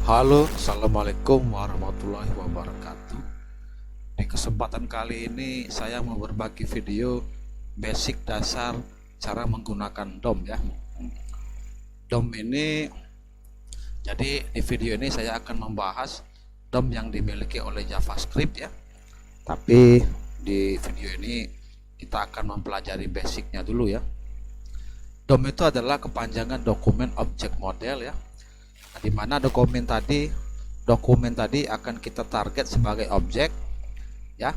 Halo, assalamualaikum warahmatullahi wabarakatuh. Di kesempatan kali ini saya mau berbagi video basic dasar cara menggunakan DOM ya. DOM ini, jadi di video ini saya akan membahas DOM yang dimiliki oleh JavaScript ya. Tapi di video ini kita akan mempelajari basicnya dulu ya. DOM itu adalah kepanjangan dokumen object model ya. Nah, di mana dokumen tadi akan kita target sebagai objek ya,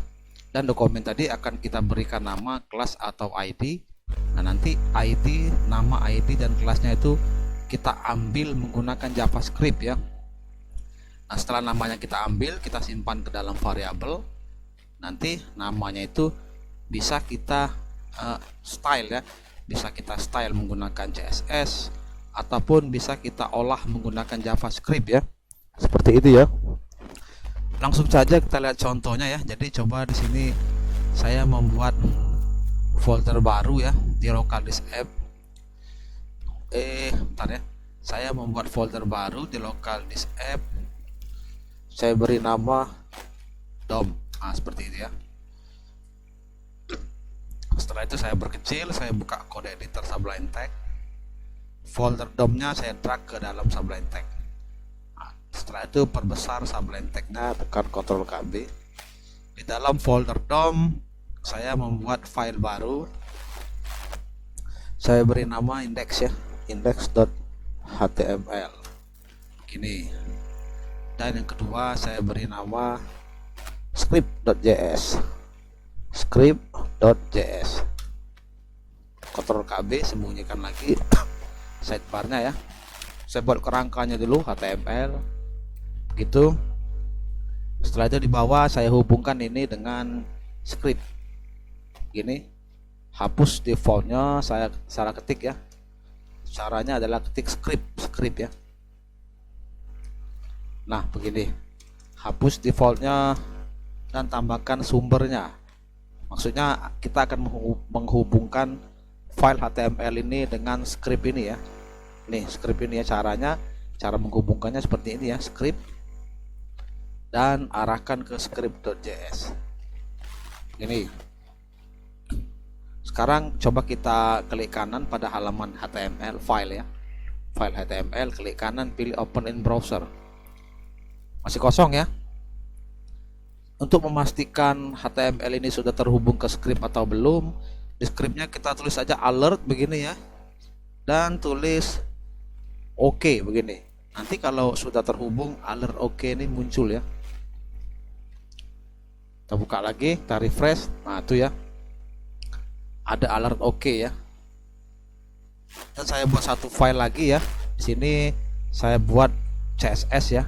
dan dokumen tadi akan kita berikan nama, kelas atau ID. Nah, nanti nama ID dan kelasnya itu kita ambil menggunakan JavaScript ya. Nah, setelah namanya kita ambil, kita simpan ke dalam variabel. Nanti namanya itu bisa kita style ya, bisa kita style menggunakan CSS ataupun bisa kita olah menggunakan JavaScript ya, seperti itu ya. Langsung saja kita lihat contohnya ya. Jadi coba di sini saya membuat folder baru ya di local disk app. Bentar ya. Saya membuat folder baru di local disk app. Saya beri nama DOM. Nah, seperti itu ya. Setelah itu saya berkecil, saya buka kode editor Sublime Text. Folder DOM-nya saya drag ke dalam Sublime Text. Nah, setelah itu perbesar Sublime Text-nya, tekan Ctrl KB. Di dalam folder DOM saya membuat file baru. Saya beri nama index ya, index.html. Gini. Dan yang kedua saya beri nama script.js. Script.js. Ctrl KB, sembunyikan lagi sidebarnya ya. Saya buat kerangkanya dulu HTML begitu. Setelah itu di bawah saya hubungkan ini dengan script gini. Hapus defaultnya, saya salah ketik ya. Caranya adalah ketik script ya. Nah begini, hapus defaultnya dan tambahkan sumbernya. Maksudnya kita akan menghubungkan file HTML ini dengan script ini ya. Nih script ini ya, cara menghubungkannya seperti ini ya, script dan arahkan ke script.js. Ini. Sekarang coba kita klik kanan pada halaman HTML file ya. File HTML, klik kanan, pilih open in browser. Masih kosong ya. Untuk memastikan HTML ini sudah terhubung ke script atau belum, di scriptnya kita tulis saja alert begini ya, dan tulis OK begini. Nanti kalau sudah terhubung, alert OK ini muncul ya. Kita buka lagi, kita refresh. Nah itu ya, ada alert OK ya. Dan saya buat satu file lagi ya. Di sini saya buat CSS ya.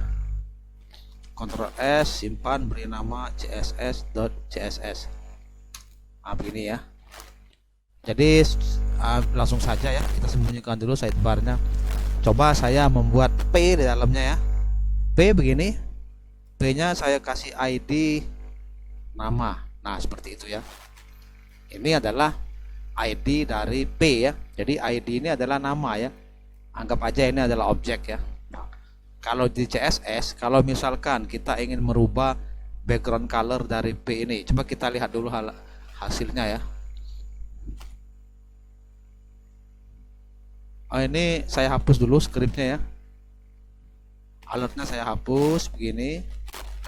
Ctrl S, simpan, beri nama css.css. Nah begini ya. Jadi langsung saja ya, kita sembunyikan dulu sidebarnya. Coba saya membuat P di dalamnya ya. P begini. P nya saya kasih ID nama. Nah seperti itu ya. Ini adalah ID dari P ya. Jadi ID ini adalah nama ya. Anggap aja ini adalah objek ya. Kalau di CSS, kalau misalkan kita ingin merubah background color dari P ini, coba kita lihat dulu hasilnya ya. Oh, ini saya hapus dulu scriptnya ya. Alertnya saya hapus begini.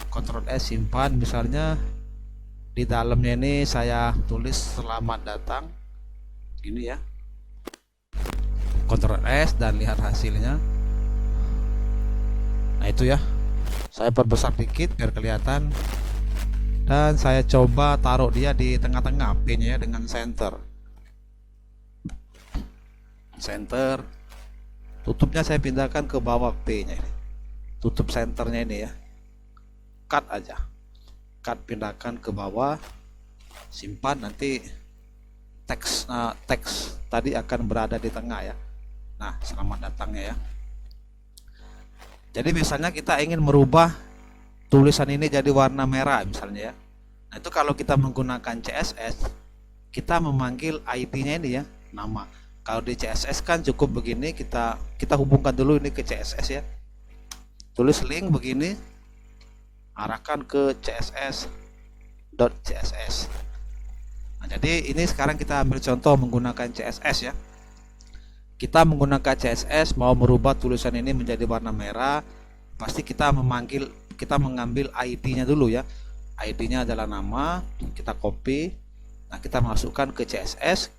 Ctrl S, simpan. Misalnya di dalamnya ini saya tulis selamat datang gini ya. Ctrl S dan lihat hasilnya. Nah itu ya, saya perbesar dikit biar kelihatan, dan saya coba taruh dia di tengah-tengah P nya ya, dengan center. Tutupnya saya pindahkan ke bawah P nya ini. Tutup centernya ini ya, cut aja, pindahkan ke bawah, simpan. Nanti teks tadi akan berada di tengah ya. Nah selamat datangnya ya. Jadi misalnya kita ingin merubah tulisan ini jadi warna merah misalnya ya. Nah itu kalau kita menggunakan CSS, kita memanggil ID-nya ini ya, nama. Kalau di CSS kan cukup begini, kita hubungkan dulu ini ke CSS ya. tulis link begini, arahkan ke css.css. Nah, jadi ini sekarang kita ambil contoh menggunakan CSS ya. Kita menggunakan CSS mau merubah tulisan ini menjadi warna merah, pasti kita mengambil ID-nya dulu ya. ID-nya adalah nama, kita copy. Nah, kita masukkan ke CSS.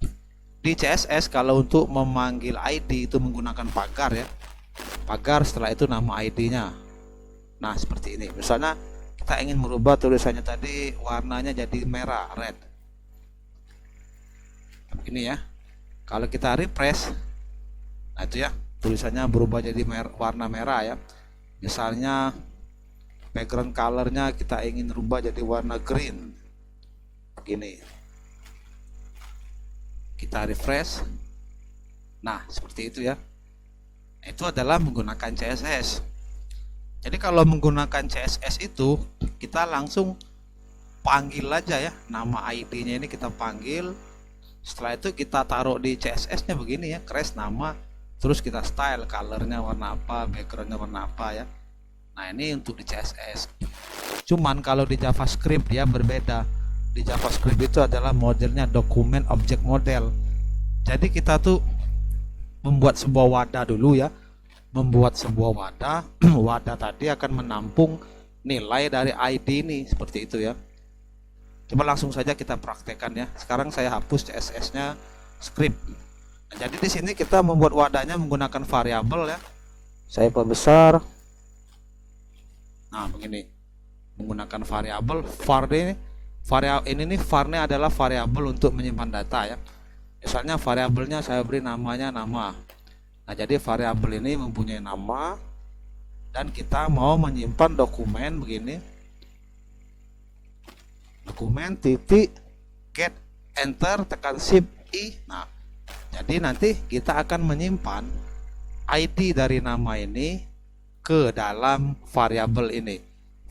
Di CSS kalau untuk memanggil ID itu menggunakan pagar ya. Pagar, setelah itu nama ID-nya. Nah, seperti ini. Misalnya kita ingin merubah tulisannya tadi warnanya jadi merah, red. Ini ya. Kalau kita refresh, nah itu ya, tulisannya berubah jadi warna merah ya. Misalnya background colornya kita ingin rubah jadi warna green, begini. Kita refresh. Nah, seperti itu ya. Itu adalah menggunakan CSS. Jadi kalau menggunakan CSS itu kita langsung panggil aja ya, nama ID-nya ini kita panggil. Setelah itu kita taruh di CSS-nya begini ya, crash nama, terus kita style colornya warna apa, backgroundnya warna apa ya. Nah, ini untuk di CSS. Cuman kalau di JavaScript dia berbeda. Di JavaScript itu adalah modelnya dokumen object model. Jadi kita tuh membuat sebuah wadah dulu ya. Membuat sebuah wadah. Wadah tadi akan menampung nilai dari ID ini, seperti itu ya. Coba langsung saja kita praktekkan ya. Sekarang saya hapus CSS-nya, script. Nah, jadi di sini kita membuat wadahnya menggunakan variabel ya. Saya perbesar. Nah, begini. Menggunakan variabel var ini. Variabel ini var-nya adalah variabel untuk menyimpan data ya. Misalnya variabelnya saya beri namanya nama. Nah, jadi variabel ini mempunyai nama dan kita mau menyimpan dokumen begini. Dokumen titik get enter tekan shift i. Nah, jadi nanti kita akan menyimpan ID dari nama ini ke dalam variabel ini,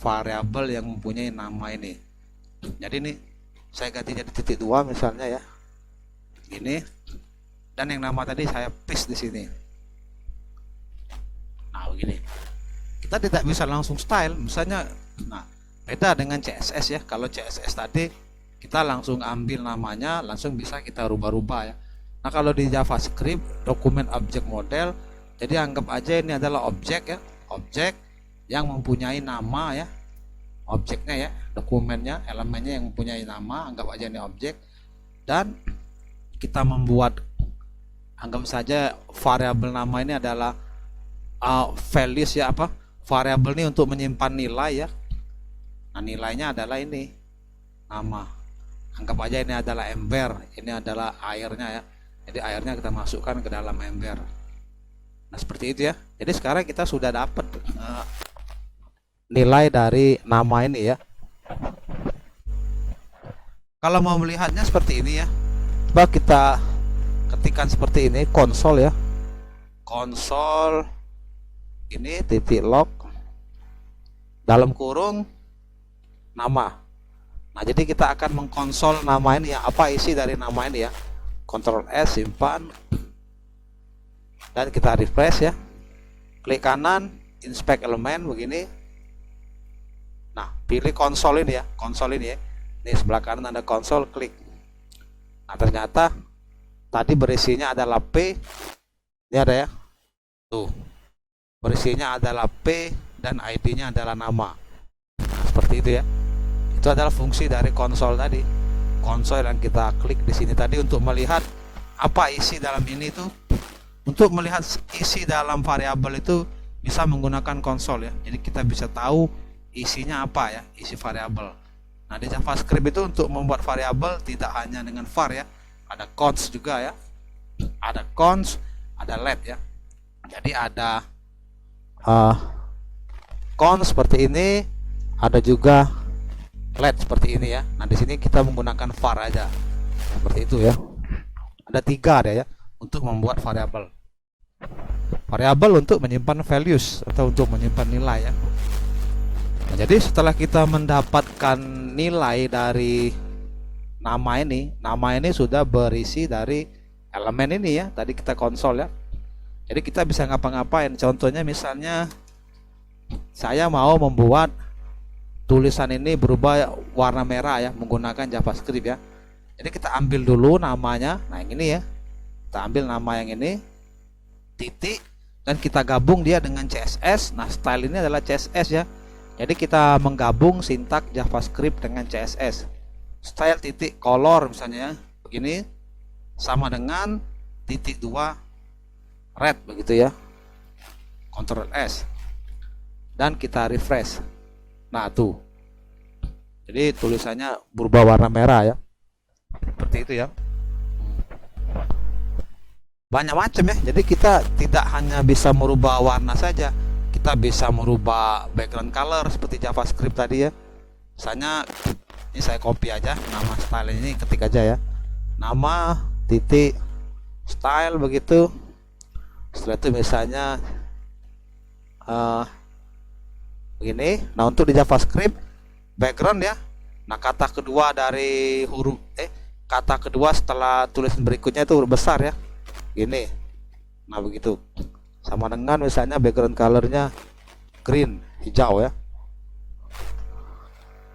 variabel yang mempunyai nama ini. Jadi ini saya ganti jadi titik 2 misalnya ya, ini, dan yang nama tadi saya paste di sini. Nah, begini kita tidak bisa langsung style misalnya. Nah, beda dengan CSS ya. Kalau CSS tadi kita langsung ambil namanya, langsung bisa kita rubah-rubah ya. Nah, kalau di JavaScript dokumen object model, jadi anggap aja ini adalah objek ya, objek yang mempunyai nama ya, objeknya ya, dokumennya, elemennya yang mempunyai nama, anggap aja ini objek. Dan kita membuat, anggap saja variabel nama ini adalah values ya, apa, variabel ini untuk menyimpan nilai ya. Nah, nilainya adalah ini nama, anggap aja ini adalah ember, ini adalah airnya ya. Jadi airnya kita masukkan ke dalam ember. Nah, seperti itu ya. Jadi sekarang kita sudah dapat nilai dari nama ini ya. Kalau mau melihatnya seperti ini ya, coba kita ketikkan seperti ini, konsol ya, konsol ini titik log dalam kurung nama. Nah, jadi kita akan mengkonsol nama ini ya, apa isi dari nama ini ya. Ctrl S, simpan, dan kita refresh ya, klik kanan, inspect elemen begini. Nah, pilih konsol ini ya, konsol ini ya. Ini sebelah kanan ada konsol, klik. Nah, ternyata tadi berisinya adalah P. Ini ada ya, tuh, berisinya adalah P dan ID-nya adalah nama. Nah, seperti itu ya. Itu adalah fungsi dari konsol tadi. Konsol yang kita klik di sini tadi untuk melihat apa isi dalam ini tuh. Untuk melihat isi dalam variabel itu bisa menggunakan konsol ya. Jadi kita bisa tahu isinya apa ya, isi variabel. Nah, di JavaScript itu untuk membuat variabel tidak hanya dengan var ya, ada const juga ya, ada const, ada let ya. Jadi ada const seperti ini, ada juga let seperti ini ya. Nah, di sini kita menggunakan var aja seperti itu ya. Ada 3 ada ya untuk membuat variabel. Variabel untuk menyimpan values atau untuk menyimpan nilai ya. Nah, jadi setelah kita mendapatkan nilai dari nama ini sudah berisi dari elemen ini ya. Tadi kita konsol ya. Jadi kita bisa ngapa-ngapain. Contohnya misalnya saya mau membuat tulisan ini berubah warna merah ya, menggunakan JavaScript ya. Jadi kita ambil dulu namanya, nah yang ini ya, kita ambil nama yang ini, titik, dan kita gabung dia dengan CSS. Nah style ini adalah CSS ya, jadi kita menggabung sintak JavaScript dengan CSS. Style titik color misalnya ya, begini, sama dengan titik 2 red begitu ya, Ctrl S, dan kita refresh. Nah tuh, jadi tulisannya berubah warna merah ya, seperti itu ya. Banyak macam ya, jadi kita tidak hanya bisa merubah warna saja, kita bisa merubah background color seperti JavaScript tadi ya. Misalnya ini saya copy aja nama style ini, ketik aja ya, nama titik style begitu. Setelah itu misalnya begini. Nah untuk di JavaScript background ya, nah kata kedua dari huruf kata kedua setelah tulisan berikutnya itu huruf besar ya, gini. Nah begitu, sama dengan misalnya background colornya green, hijau ya,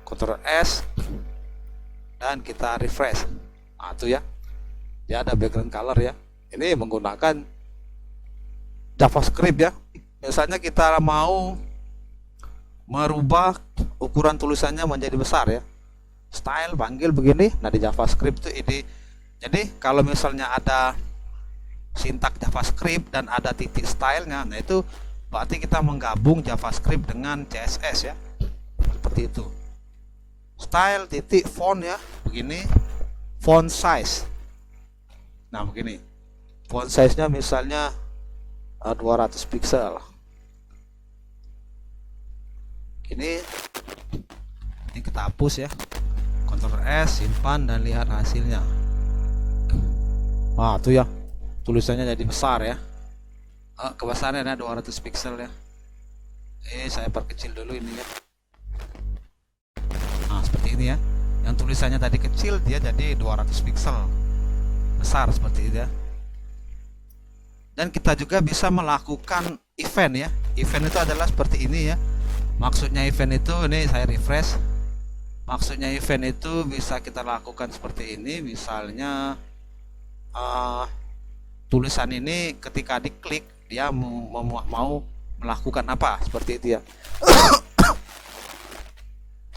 Ctrl S, dan kita refresh. Nah itu ya, dia ada background color ya. Ini menggunakan JavaScript ya. Misalnya kita mau merubah ukuran tulisannya menjadi besar ya, style panggil begini. Nah di JavaScript itu ini, jadi kalau misalnya ada sintak JavaScript dan ada titik stylenya, nah itu berarti kita menggabung JavaScript dengan CSS ya, seperti itu. Style titik font ya, begini, font size. Nah begini, font size nya misalnya 200 pixel. Ini kita hapus ya, Ctrl S, simpan, dan lihat hasilnya. Wah tuh ya, tulisannya jadi besar ya, kebesarannya 200 pixel ya. Saya perkecil dulu ini ya. Nah seperti ini ya, yang tulisannya tadi kecil dia jadi 200 pixel besar seperti itu ya. Dan kita juga bisa melakukan event ya. Event itu adalah seperti ini ya. Maksudnya event itu, ini saya refresh. Maksudnya event itu bisa kita lakukan seperti ini. Misalnya tulisan ini ketika diklik dia mau melakukan apa, seperti itu ya.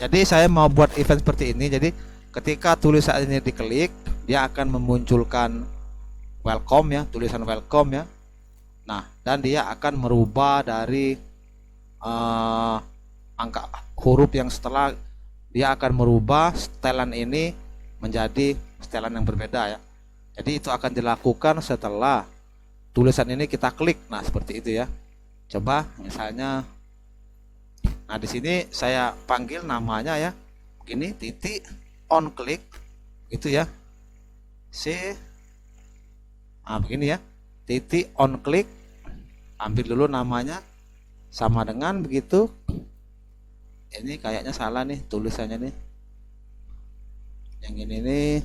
Jadi saya mau buat event seperti ini. Jadi ketika tulisan ini diklik, dia akan memunculkan welcome ya, tulisan welcome ya. Nah dan dia akan merubah dari angka huruf yang setelah, dia akan merubah setelan ini menjadi setelan yang berbeda ya. Jadi itu akan dilakukan setelah tulisan ini kita klik. Nah seperti itu ya. Coba misalnya, nah di sini saya panggil namanya ya, begini, titik on click gitu ya. Nah begini ya, titik on click, ambil dulu namanya, sama dengan begitu. Ini kayaknya salah nih tulisannya nih, yang ini nih,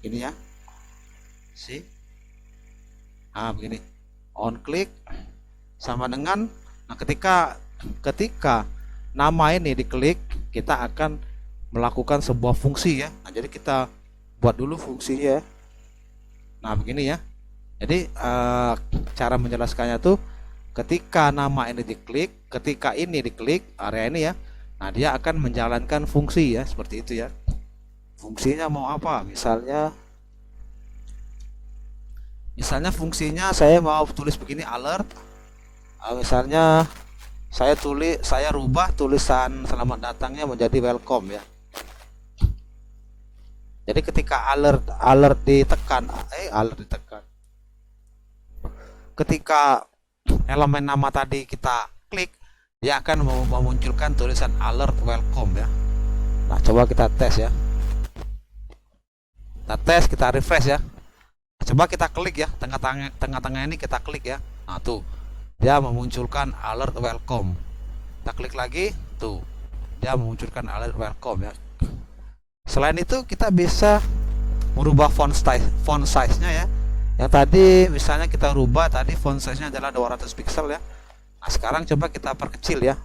ini ya, begini, on click sama dengan, nah ketika nama ini diklik, kita akan melakukan sebuah fungsi ya. Nah jadi kita buat dulu fungsinya. Nah begini ya, jadi cara menjelaskannya tuh, ketika nama ini diklik, ketika ini diklik area ini ya, nah dia akan menjalankan fungsi ya, seperti itu ya. Fungsinya mau apa, misalnya fungsinya saya mau tulis begini, alert. Misalnya saya rubah tulisan selamat datangnya menjadi welcome ya. Jadi ketika alert ditekan, ketika elemen nama tadi kita klik, dia akan memunculkan tulisan alert welcome ya. Nah coba kita tes ya, kita refresh ya. Coba kita klik ya, tengah-tengah ini kita klik ya. Nah tuh, dia memunculkan alert welcome. Kita klik lagi, tuh dia memunculkan alert welcome ya. Selain itu kita bisa merubah font size nya ya. Yang tadi misalnya kita rubah tadi font size nya adalah 200 pixel ya. Nah, sekarang coba kita perkecil ya.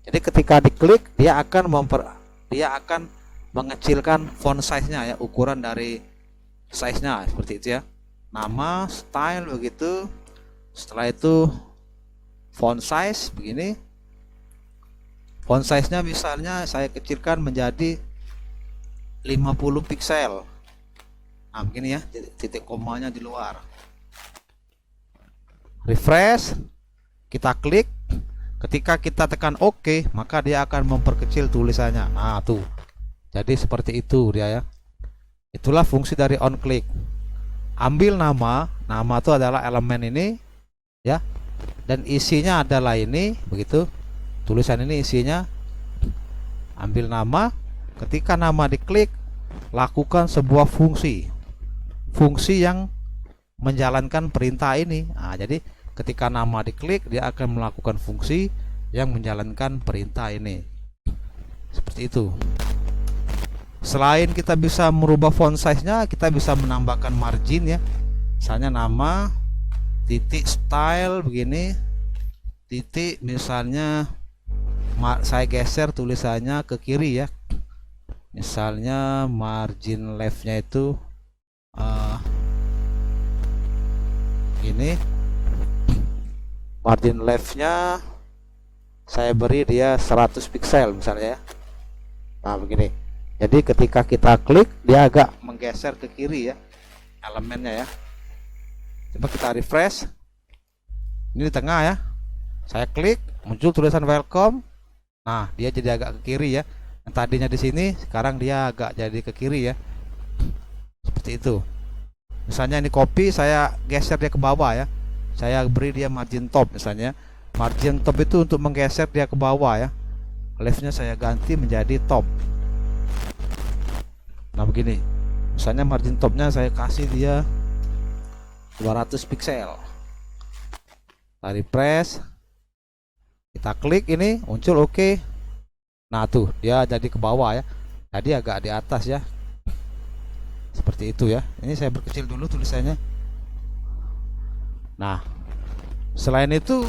Jadi ketika diklik dia akan mengecilkan font size-nya ya, ukuran dari size-nya seperti itu ya. Nama, style begitu. Setelah itu font size begini. Font size-nya misalnya saya kecilkan menjadi 50 pixel. Nah, begini ya, titik komanya di luar. Refresh, kita klik. Ketika kita tekan OK, maka dia akan memperkecil tulisannya. Nah, tuh. Jadi seperti itu dia ya. Itulah fungsi dari on click. Ambil nama itu adalah elemen ini ya. Dan isinya adalah ini, begitu. Tulisan ini isinya. Ambil nama, ketika nama diklik, lakukan sebuah fungsi. Fungsi yang menjalankan perintah ini. Nah, jadi ketika nama diklik dia akan melakukan fungsi yang menjalankan perintah ini. Seperti itu. Selain kita bisa merubah font size-nya, kita bisa menambahkan margin ya. Misalnya nama titik style begini, titik misalnya saya geser tulisannya ke kiri ya. Misalnya margin left-nya itu ini. Margin left-nya saya beri dia 100 pixel misalnya ya. Nah, begini. Jadi ketika kita klik dia agak menggeser ke kiri ya elemennya ya. Coba kita refresh. Ini di tengah ya. Saya klik, muncul tulisan welcome. Nah, dia jadi agak ke kiri ya. Yang tadinya di sini, sekarang dia agak jadi ke kiri ya. Seperti itu. Misalnya ini copy, saya geser dia ke bawah ya. Saya beri dia margin top misalnya. Margin top itu untuk menggeser dia ke bawah ya. Leftnya saya ganti menjadi top. Nah, begini. Misalnya margin topnya saya kasih dia 200 pixel. Kita refresh. Kita klik ini, muncul oke. Nah, tuh dia jadi ke bawah ya. Tadi agak di atas ya. Seperti itu ya. Ini saya berkecil dulu tulisannya. Nah, selain itu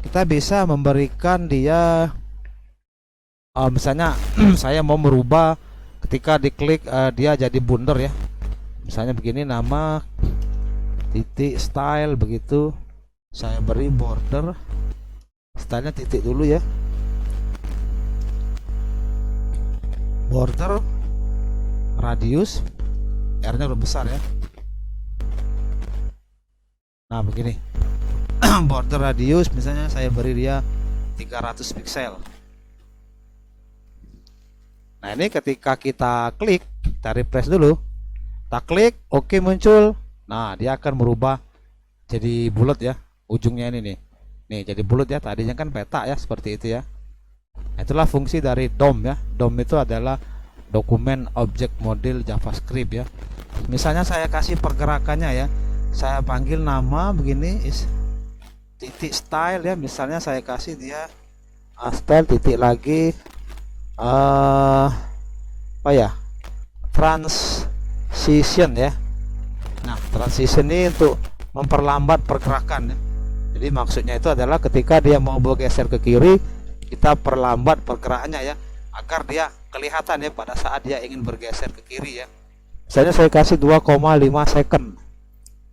kita bisa memberikan dia misalnya saya mau merubah ketika diklik dia jadi bundar ya. Misalnya begini, nama titik style begitu. Saya beri border, stylenya titik dulu ya. Border radius R-nya udah besar ya. Nah, begini. Border radius misalnya saya beri dia 300 pixel. Nah, ini ketika kita klik, kita refresh dulu. Kita klik, oke muncul. Nah, dia akan merubah jadi bulat ya. Ujungnya ini nih. Nih, jadi bulat ya. Tadinya kan peta ya, seperti itu ya. Nah, itulah fungsi dari DOM ya. DOM itu adalah dokumen object model JavaScript ya. Misalnya saya kasih pergerakannya ya. Saya panggil nama begini titik style ya. Misalnya saya kasih dia style titik lagi apa ya, transition ya. Nah, transition ini untuk memperlambat pergerakan ya. Jadi maksudnya itu adalah ketika dia mau bergeser ke kiri, kita perlambat pergerakannya ya, agar dia kelihatan ya pada saat dia ingin bergeser ke kiri ya. Misalnya saya kasih 2,5 second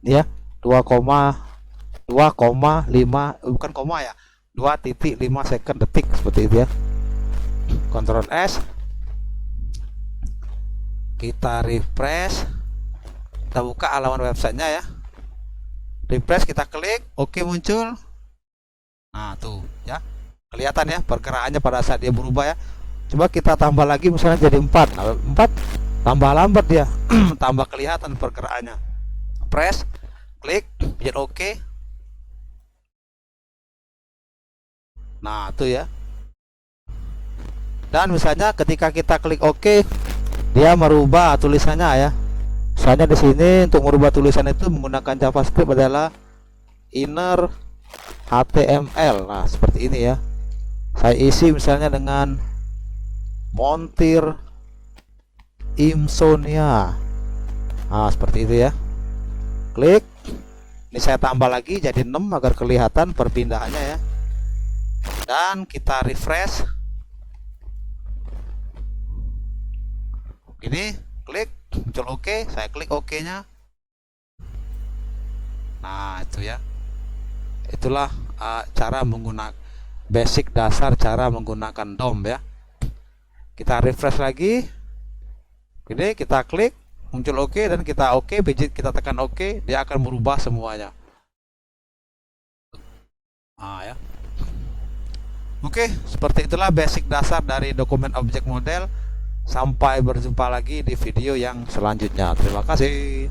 ya, 2,5 bukan koma ya, 2,5 second detik seperti itu ya. Ctrl S, kita refresh, kita buka halaman websitenya ya. Refresh, kita klik, oke muncul. Nah, tuh ya, kelihatan ya pergerakannya pada saat dia berubah ya. Coba kita tambah lagi misalnya jadi 4. Nah, 4 tambah lambat dia. Tambah kelihatan pergerakannya. Press, klik, biar oke. Nah, tuh ya. Dan misalnya ketika kita klik oke, dia merubah tulisannya ya. Misalnya di sini untuk merubah tulisan itu menggunakan JavaScript adalah inner HTML. Nah, seperti ini ya. Saya isi misalnya dengan montir insomnia. Nah, seperti itu ya. Klik, Ini saya tambah lagi jadi 6 agar kelihatan perpindahannya ya. Dan kita refresh. Ini klik muncul oke, saya klik oke nya. Nah itu ya, itulah cara menggunakan basic dasar cara menggunakan DOM ya. Kita refresh lagi, ini kita klik muncul oke dan kita oke, kita tekan oke, dia akan merubah semuanya. Ya. Oke, seperti itulah basic dasar dari dokumen objek model. Sampai berjumpa lagi di video yang selanjutnya. Terima kasih.